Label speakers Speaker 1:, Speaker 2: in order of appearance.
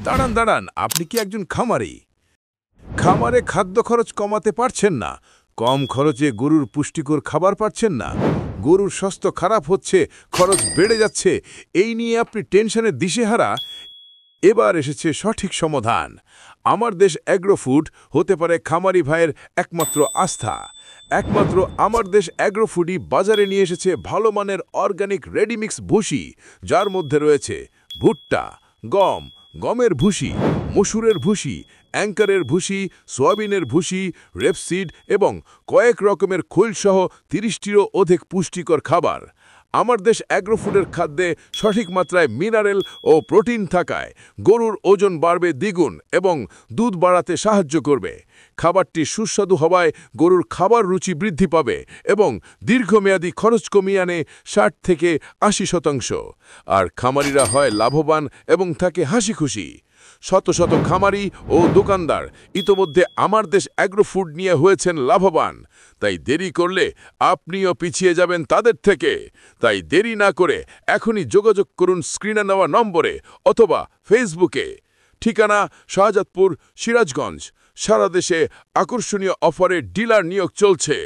Speaker 1: দাঁড়ান দাঁড়ান, আপনি কি একজন খামারি? খামারে খাদ্য খরচ কমাতে পারছেন না, কম খরচে গরুর পুষ্টিকর খাবার পাচ্ছেন না, গরুর স্বাস্থ্য খারাপ হচ্ছে, খরচ বেড়ে যাচ্ছে, এই নিয়ে আপনি টেনশনে দিশেহারা। এবার এসেছে সঠিক সমাধান। আমার দেশ অ্যাগ্রোফুড হতে পারে খামারি ভাইয়ের একমাত্র আস্থা। একমাত্র আমার দেশ অ্যাগ্রোফুডই বাজারে নিয়ে এসেছে ভালো মানের অর্গানিক রেডিমিক্স ভুসি, যার মধ্যে রয়েছে ভুট্টা, গম, গমের ভুসি, মসুরের ভুসি, অ্যাঙ্কারের ভুসি, সয়াবিনের ভুসি, রেপসিড এবং কয়েক রকমের খৈলসহ ৩০টিরও অধিক পুষ্টিকর খাবার। আমার দেশ অ্যাগ্রোফুডের খাদ্যে সঠিক মাত্রায় মিনারেল ও প্রোটিন থাকায় গরুর ওজন বাড়বে দ্বিগুণ এবং দুধ বাড়াতে সাহায্য করবে। খাবারটি সুস্বাদু হওয়ায় গরুর খাবার রুচি বৃদ্ধি পাবে এবং দীর্ঘমেয়াদী খরচ কমিয়ে আনে ৬০ থেকে ৮০%। আর খামারিরা হয় লাভবান এবং থাকে হাসি খুশি। শত শত খামারি ও দোকানদার ইতোমধ্যে আমার দেশ অ্যাগ্রোফুড নিয়ে হয়েছেন লাভবান। তাই দেরি করলে আপনিও পিছিয়ে যাবেন তাদের থেকে। তাই দেরি না করে এখনই যোগাযোগ করুন স্ক্রিনে নেওয়া নম্বরে অথবা ফেসবুকে। ঠিকানা শাহজাদপুর, সিরাজগঞ্জ। সারা দেশে আকর্ষণীয় অফারে ডিলার নিয়োগ চলছে।